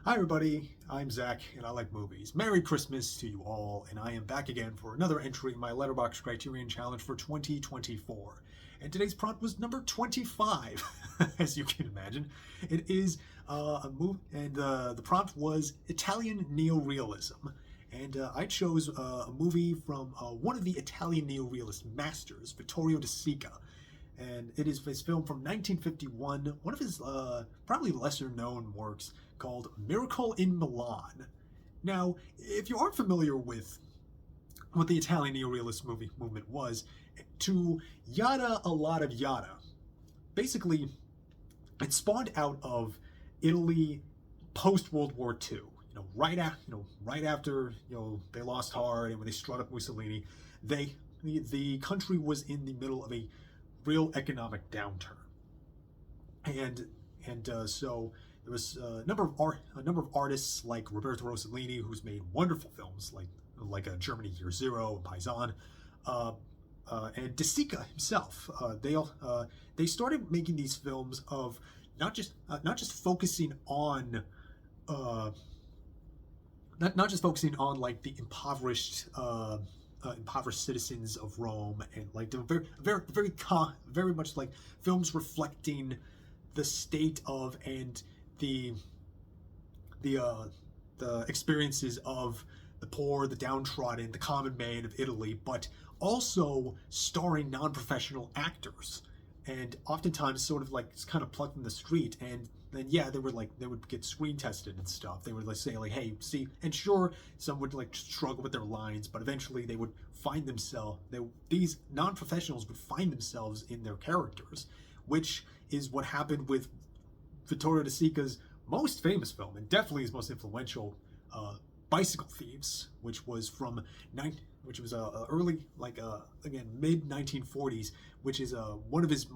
Hi everybody, I'm Zach and I like movies. Merry Christmas to you all, and I am back again for another entry in my Letterboxd Criterion challenge for 2024. And today's prompt was number 25, as you can imagine. It is a movie, and the prompt was Italian Neorealism. And I chose a movie from one of the Italian Neorealist masters, Vittorio de Sica. And it is his film from 1951, one of his probably lesser known works called Miracle in Milan. Now, if you aren't familiar with what the Italian neorealist movie movement was, to yada a lot of yada, basically it spawned out of Italy post World War II. Right after they lost heart and when they struck up Mussolini, the country was in the middle of a real economic downturn, and so there was a number of artists like Roberto Rossellini, who's made wonderful films like Germany Year Zero and Paisan, and De Sica himself. They started making these films of not just focusing on not just focusing on like the impoverished citizens of Rome, and like they were very much like films reflecting the state of and the experiences of the poor, the downtrodden, the common man of Italy, but also starring non-professional actors, and oftentimes sort of like kind of plucked from the street. And then they would get screen tested and stuff. They would like say like, hey, see, and sure, some would like struggle with their lines, but eventually they would find themselves. These non-professionals would find themselves in their characters, which is what happened with Vittorio De Sica's most famous film, and definitely his most influential, Bicycle Thieves, which was early, again, mid 1940s, which is one of his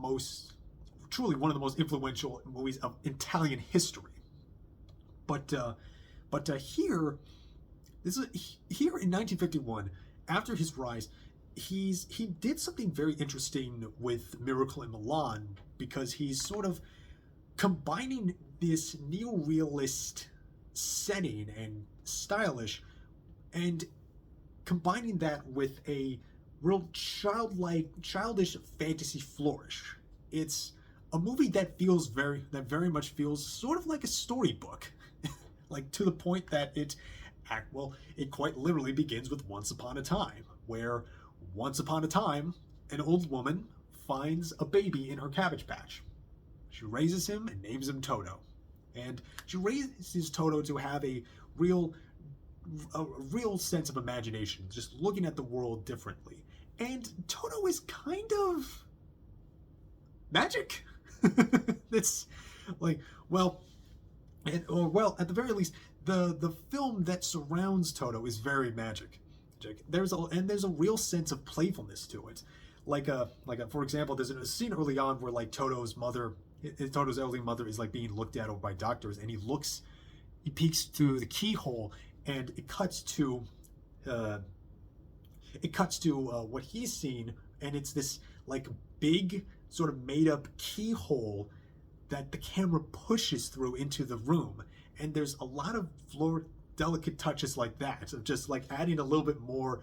truly one of the most influential movies of Italian history. But here in 1951, after his rise, he did something very interesting with Miracle in Milan, because he's sort of combining this neorealist setting and stylish, and combining that with a real childish fantasy flourish. It's a movie that very much feels sort of like a storybook, like to the point that it quite literally begins with Once Upon a Time, where once upon a time, an old woman finds a baby in her cabbage patch. She raises him and names him Toto. And she raises Toto to have a real sense of imagination, just looking at the world differently. And Toto is kind of magic. It's like, at the very least, the film that surrounds Toto is very magic. There's a real sense of playfulness to it. For example, there's a scene early on where like Toto's elderly mother is like being looked at over by doctors, and he peeks through the keyhole, and it cuts to what he's seen, and it's this like big sort of made up keyhole that the camera pushes through into the room. And there's a lot of delicate touches like that, of just like adding a little bit more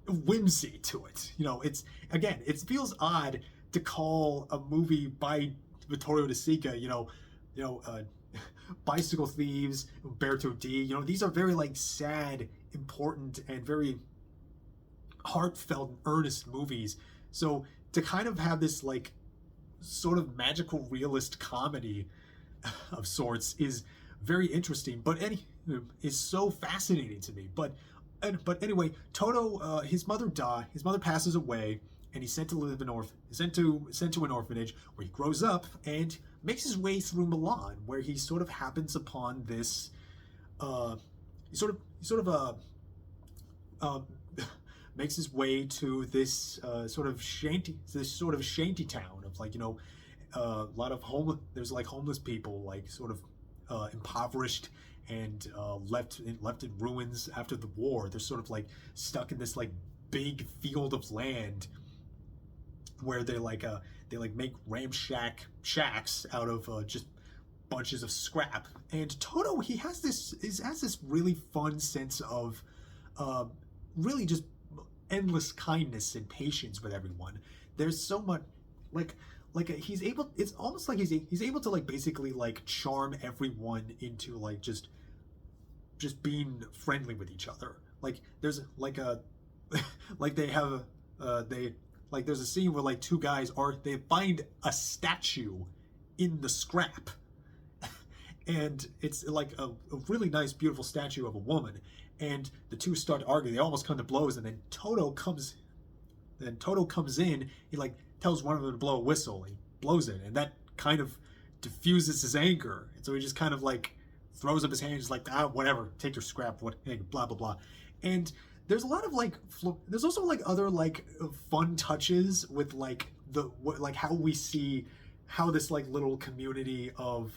whimsy to it. It feels odd to call a movie by Vittorio De Sica, Bicycle Thieves, Umberto D. These are very like sad, important, and very heartfelt, earnest movies. So to kind of have this like sort of magical realist comedy of sorts is very interesting, but is so fascinating to me. But anyway, Toto, his mother passes away, and he's sent to an orphanage where he grows up and makes his way through Milan, where he sort of happens upon this makes his way to this sort of shanty town of a lot of there's like homeless people, like sort of impoverished and left in ruins after the war. They're sort of like stuck in this like big field of land where they make shacks out of just bunches of scrap. And Toto, he has this really fun sense of really just endless kindness and patience with everyone. There's so much he's able. It's almost like he's able to like basically like charm everyone into like just being friendly with each other. Like there's like a like they have they like there's a scene where like two guys they find a statue in the scrap, and it's like a really nice, beautiful statue of a woman. And the two start to argue. They almost come to blows, and then Toto comes in. He like tells one of them to blow a whistle. He blows it, and that kind of diffuses his anger. And so he just kind of like throws up his hands, like, whatever, take your scrap, blah blah blah. And there's a lot of like, there's also like other like fun touches with like how we see how this like little community of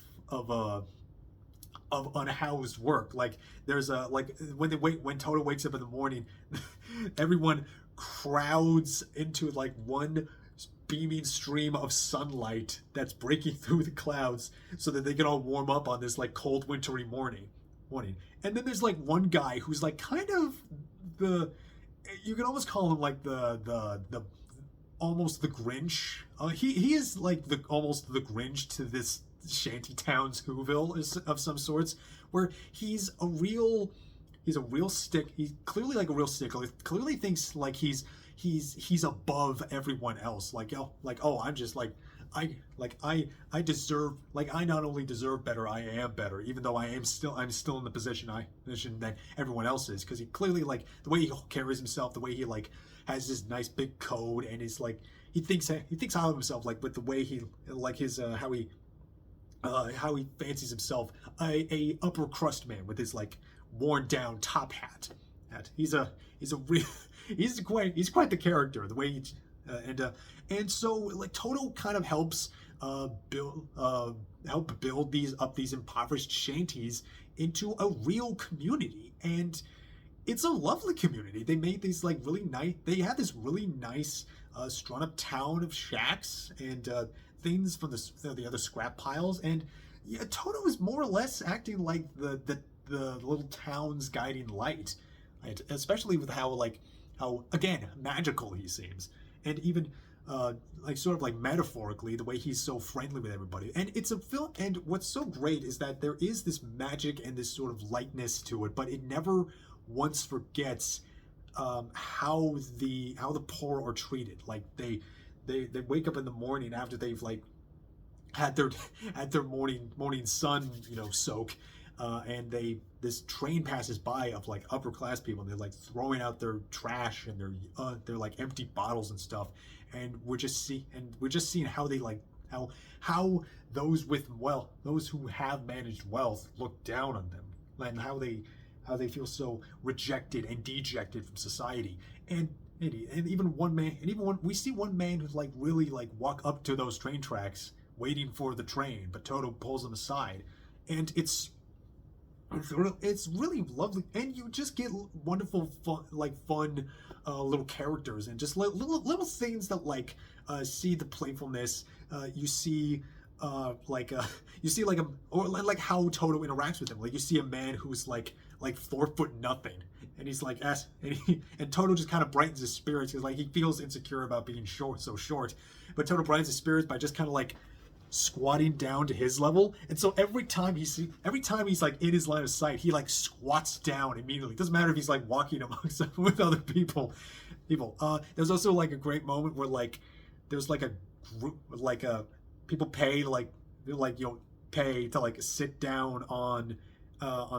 unhoused work. Like there's a like when Toto wakes up in the morning, everyone crowds into like one beaming stream of sunlight that's breaking through the clouds so that they can all warm up on this like cold wintry morning. And then there's like one guy who's like kind of you can almost call him like the almost the Grinch. He is like almost the Grinch to this shantytown's Whoville of some sorts, where he's clearly like a real stickler. Clearly thinks like he's above everyone else. I'm just like I deserve, like I not only deserve better, I am better, even though I'm still in the position that everyone else is, because he clearly, like the way he carries himself, the way he like has this nice big coat, and he's like he thinks high of himself, like with the way he like his how he fancies himself a upper crust man with his like worn down top hat. He's quite the character, the way he and so like Toto kind of helps build these impoverished shanties into a real community, and it's a lovely community. They made these like really nice. They had this really nice strung up town of shacks and things from the other scrap piles, and yeah, Toto is more or less acting like the little town's guiding light, right? Especially with how again magical he seems, and even like sort of like metaphorically the way he's so friendly with everybody. And it's a film, and what's so great is that there is this magic and this sort of lightness to it, but it never once forgets how the poor are treated. Like they wake up in the morning after they've like had their morning sun soak, and this train passes by of like upper class people, and they're like throwing out their trash and their like empty bottles and stuff, and we're just seeing how they like how those who have managed wealth look down on them, and how they feel so rejected and dejected from society. And even we see one man who's like really like walk up to those train tracks waiting for the train, but Toto pulls him aside, and it's really lovely, and you just get wonderful fun little characters, and just little things that like see the playfulness. You see how Toto interacts with him. Like you see a man who's like 4 foot nothing, and he's like and Toto just kind of brightens his spirits because like he feels insecure about being so short, but Toto brightens his spirits by just kind of like squatting down to his level. And so every time he's like in his line of sight, he like squats down immediately. It doesn't matter if he's like walking amongst with other people. There's also like a great moment where like there's like a group people pay pay to like sit down on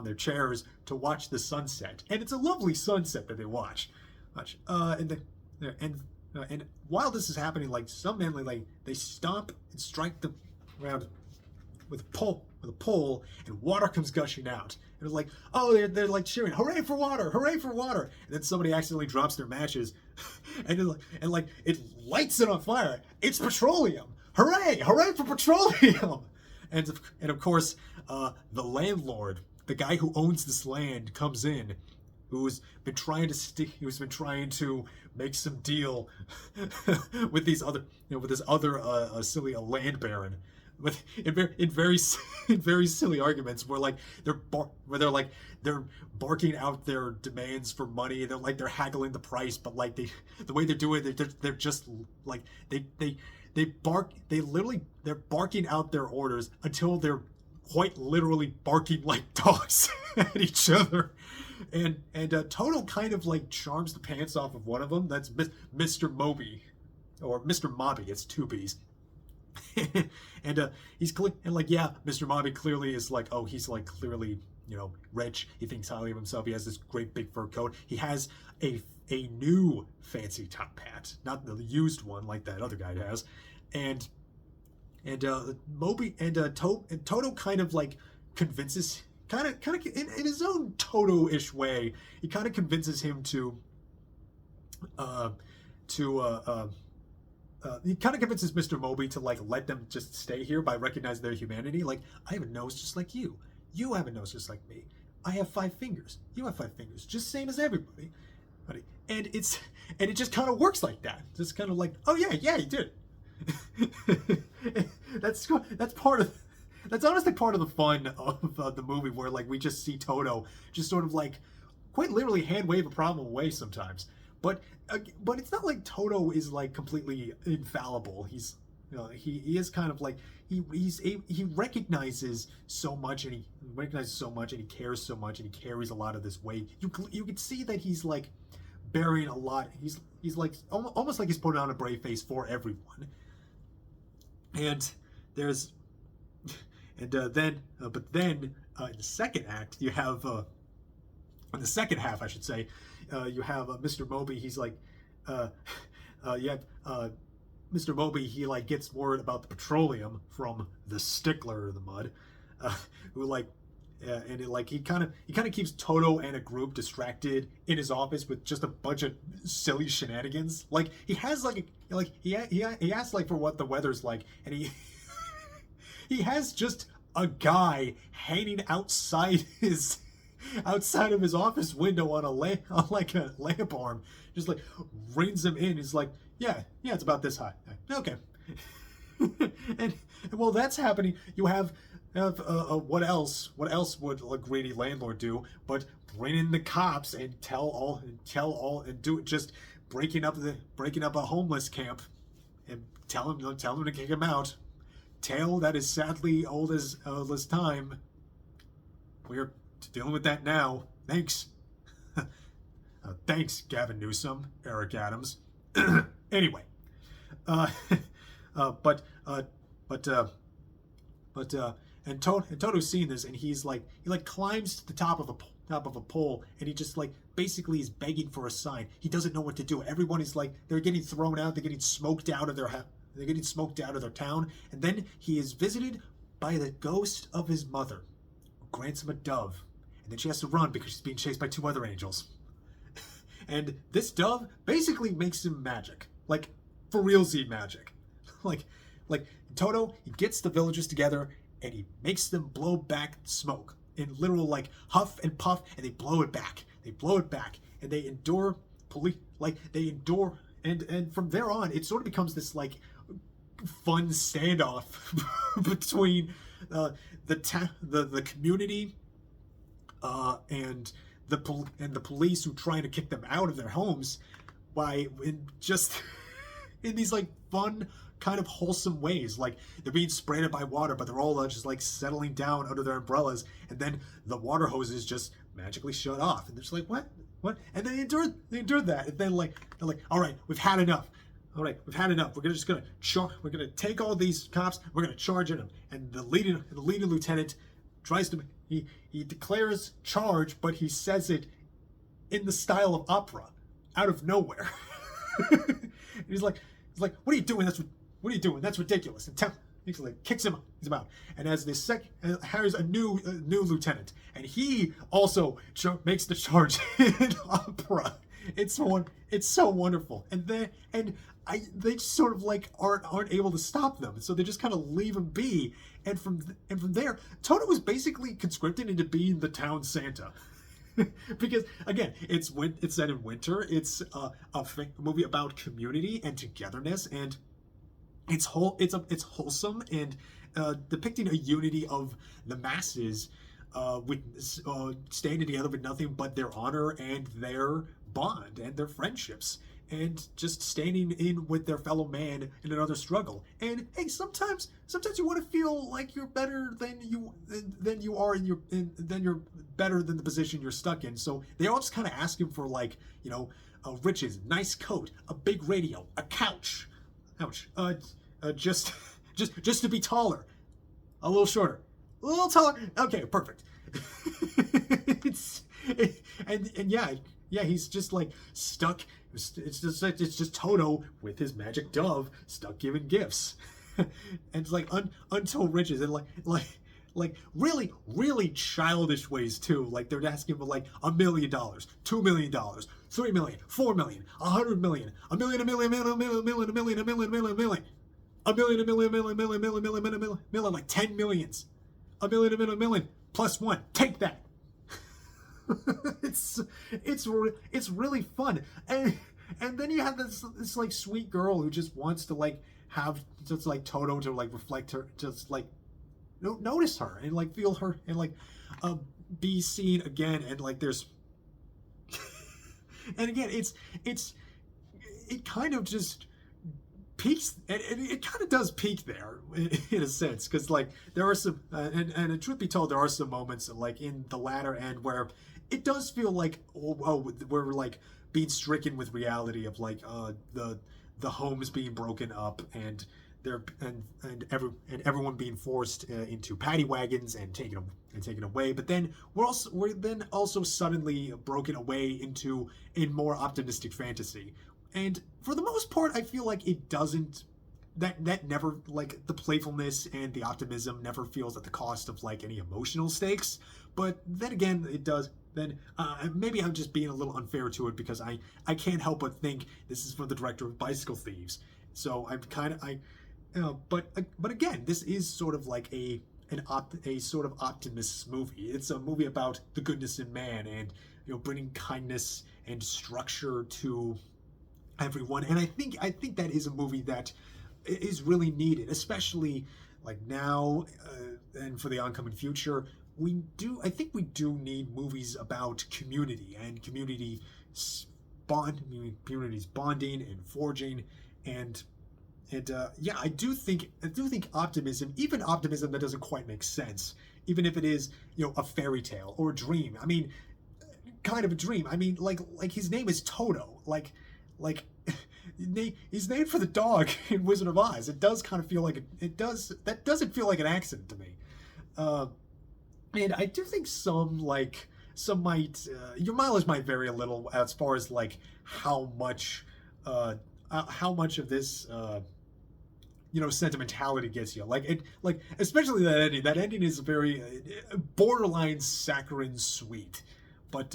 their chairs to watch the sunset, and it's a lovely sunset that they watch. And while this is happening, like some men like they stomp and strike the ground with a pole, and water comes gushing out. And it's like, oh, they're like cheering, hooray for water, hooray for water. And then somebody accidentally drops their matches, and it lights it on fire. It's petroleum. Hooray, hooray for petroleum. And of course, the landlord, the guy who owns this land, comes in, who's been trying to make some deal with this other silly land baron, with in very in very silly arguments where like they're barking out their demands for money. They're haggling the price, but like the way they're doing it, they're just like they're barking out their orders until they're quite literally barking like dogs at each other. And Toto kind of like charms the pants off of one of them. That's Mr. Moby, or Mr. Mobby. It's two B's. and like, yeah, Mr. Mobby clearly is like, oh, he's like clearly, you know, rich. He thinks highly of himself. He has this great big fur coat. He has a new fancy top hat, not the used one like that other guy has. And Moby and Toto kind of like convinces, kind of in his own Toto-ish way, he kind of convinces him he kind of convinces Mr. Moby to like let them just stay here by recognizing their humanity. Like, I have a nose just like you. You have a nose just like me. I have 5 fingers. You have 5 fingers, just same as everybody. And it just kind of works like that. Just kind of like, oh yeah, you did. That's honestly part of the fun of the movie, where like we just see Toto just sort of like quite literally hand wave a problem away sometimes. But it's not like Toto is like completely infallible. He's, you know, he is kind of like he recognizes so much, and he cares so much, and he carries a lot of this weight. You can see that he's like bearing a lot. He's like almost like he's putting on a brave face for everyone. And there's then in the second act you have in the second half, I should say, you have Mr. Moby. He's like, Mr. Moby. He like gets word about the petroleum from the stickler of the mud, who like, and it, like he kind of keeps Toto and a group distracted in his office with just a bunch of silly shenanigans. Like he has he asks like for what the weather's like, and he he has just a guy hanging outside of his office window on a lamp arm, just like rings him in. He's like, yeah, it's about this high. Okay. and while that's happening, you have what else would a greedy landlord do but bring in the cops and do it, just breaking up a homeless camp and tell them to kick him out. Tale that is sadly old as time. We're dealing with that now. Thanks. Thanks, Gavin Newsom, Eric Adams. Anyway, and Toto's seen this, and he climbs to the top of a pole, and he just like basically is begging for a sign. He doesn't know what to do. Everyone is like, they're getting thrown out. They're getting smoked out of their town, and then he is visited by the ghost of his mother, who grants him a dove, and then she has to run because she's being chased by 2 other angels. And this dove basically makes him magic, like for realsy magic. like Toto, he gets the villagers together and he makes them blow back smoke in literal like huff and puff, and they blow it back, and they endure and from there on it sort of becomes this like fun standoff between the community and the police, who trying to kick them out of their homes in these like fun kind of wholesome ways. Like they're being sprayed by water, but they're all just like settling down under their umbrellas, and then the water hoses just magically shut off, and they're just like, what? And they endured that, and then they're like, all right, we've had enough. We're gonna take all these cops. We're gonna charge at them. And the leading lieutenant tries to he declares charge, but he says it in the style of opera, out of nowhere. he's like, what are you doing? What are you doing? That's ridiculous. And he like kicks him out. And as the hires a new lieutenant, and he also makes the charge in opera. It's so wonderful. And they sort of like aren't able to stop them, so they just kind of leave him be. And from there, Toto was basically conscripted into being the town Santa. Because again, it's set in winter. It's a movie about community and togetherness, and it's wholesome, and depicting a unity of the masses, with standing together with nothing but their honor and their bond and their friendships, and just standing in with their fellow man in another struggle. And hey, sometimes you want to feel like you're better than you are then you're better than the position you're stuck in. So they all just kind of ask him for, like, riches, nice coat, a big radio, a couch. Ouch. Just to be taller, a little shorter, a little taller. Okay, perfect. He's just like stuck. It's just Toto with his magic dove stuck giving gifts, and it's like untold riches, and like really, really childish ways too. Like they're asking for like $1 million, $2 million, $3 million, $4 million, $100 million, $1 million, $1 million, $1 million, $1 million, $1 million, $1 million, $1 million, $1 million, $1 million, $1 million, $1 million, like 10 millions, $1 million, $1 million, $1 million, plus one. Take that. It's really fun, and then you have this like sweet girl who just wants to like have just like Toto to like reflect her, just like notice her and like feel her and like be seen again, and like there's and again it kind of just peaks, and it kind of does peak there in a sense, because like there are some and truth be told, there are some moments like in the latter end where it does feel like we're like being stricken with reality of like the homes being broken up, and everyone being forced into paddy wagons and taken away. But then we're then also suddenly broken away into a more optimistic fantasy. And for the most part, I feel like it doesn't, that never, like the playfulness and the optimism never feels at the cost of like any emotional stakes. But then again, it does. Then maybe I'm just being a little unfair to it, because I can't help but think this is from the director of Bicycle Thieves. So I'm kind of, but again, this is sort of like a sort of optimist movie. It's a movie about the goodness in man, and bringing kindness and structure to everyone. And I think that is a movie that is really needed, especially like now and for the oncoming future. I think we do need movies about community and communities bonding and forging, and I do think optimism, even optimism that doesn't quite make sense, even if it is a fairy tale or a dream. I mean, kind of a dream. I mean, like his name is Toto. Like he's named for the dog in Wizard of Oz. It does kind of feel like that doesn't feel like an accident to me. And I do think some might your mileage might vary a little as far as like how much of this sentimentality gets you. Like especially that ending. That ending is very borderline saccharine sweet, but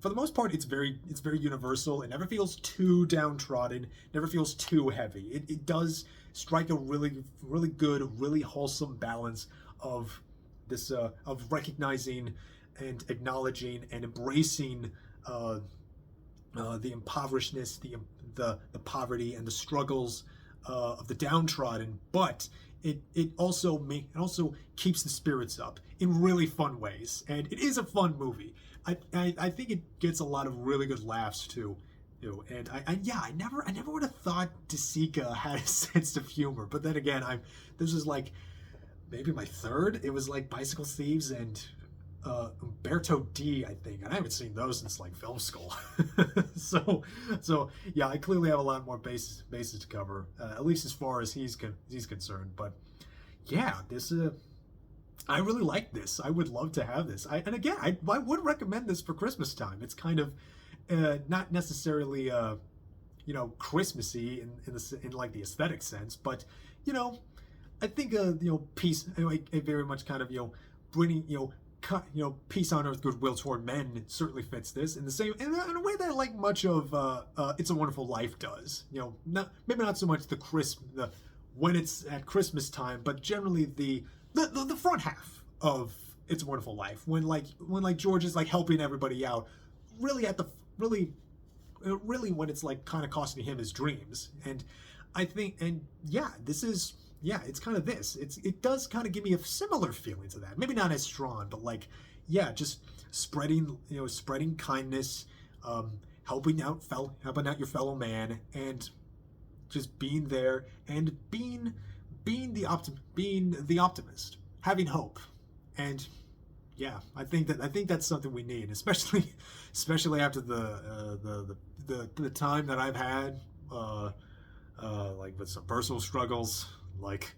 for the most part, it's very universal. It never feels too downtrodden. Never feels too heavy. It does strike a really, really good, really wholesome balance of this of recognizing and acknowledging and embracing the impoverishedness, the poverty, and the struggles of the downtrodden. But it also keeps the spirits up in really fun ways, and it is a fun movie. I think it gets a lot of really good laughs too. And I never would have thought Sica had a sense of humor. But then again, this was like maybe my third. It was like Bicycle Thieves and Umberto D, I think, and I haven't seen those since like film school. so yeah, I clearly have a lot more bases to cover, at least as far as he's concerned. But yeah, this I really like this. I would love to have this. I would recommend this for Christmas time. It's kind of not necessarily Christmassy in like the aesthetic sense, but I think peace, a very much kind of bringing peace on earth, goodwill toward men certainly fits this in the same in a way that like much of It's a Wonderful Life does. Maybe not so much when it's at Christmas time, but generally the front half of It's a Wonderful Life, when George is like helping everybody out, really when it's like kind of costing him his dreams. And I think, and yeah, this is yeah, it's kind of this. It does kind of give me a similar feeling to that. Maybe not as strong, but like, yeah, just spreading kindness, helping out your fellow man, and just being there and being the optimist, having hope. And yeah, I think that's something we need, especially after the time that I've had, like with some personal struggles. Like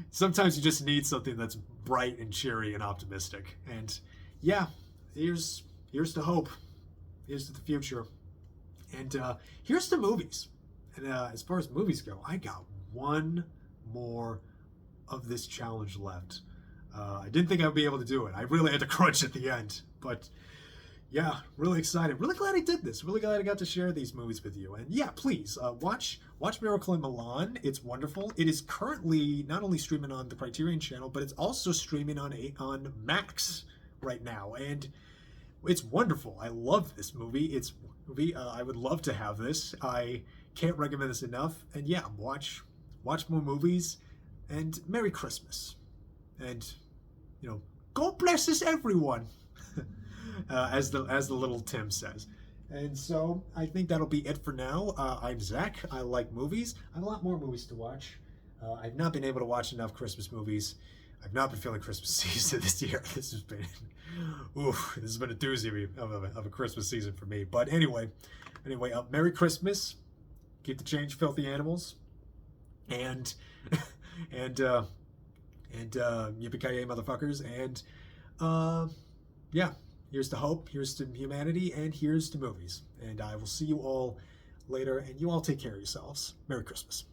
sometimes you just need something that's bright and cheery and optimistic. And yeah, here's to hope. Here's to the future. And here's to movies. And as far as movies go, I got one more of this challenge left. I didn't think I'd be able to do it. I really had to crunch at the end. But yeah, really excited. Really glad I did this. Really glad I got to share these movies with you. And yeah, please watch Miracle in Milan. It's wonderful. It is currently not only streaming on the Criterion channel, but it's also streaming on Max right now. And it's wonderful. I love this movie. It's a movie I would love to have this. I can't recommend this enough. And yeah, watch more movies. And Merry Christmas. And God bless us everyone. As the little Tim says. And so I think that'll be it for now. I'm Zach. I like movies. I have a lot more movies to watch. I've not been able to watch enough Christmas movies. I've not been feeling Christmas season this year. This has been a doozy of a Christmas season for me. But anyway, Merry Christmas. Keep the change, filthy animals. And yippee-ki-yay, motherfuckers. And yeah. Here's to hope, here's to humanity, and here's to movies. And I will see you all later, and you all take care of yourselves. Merry Christmas.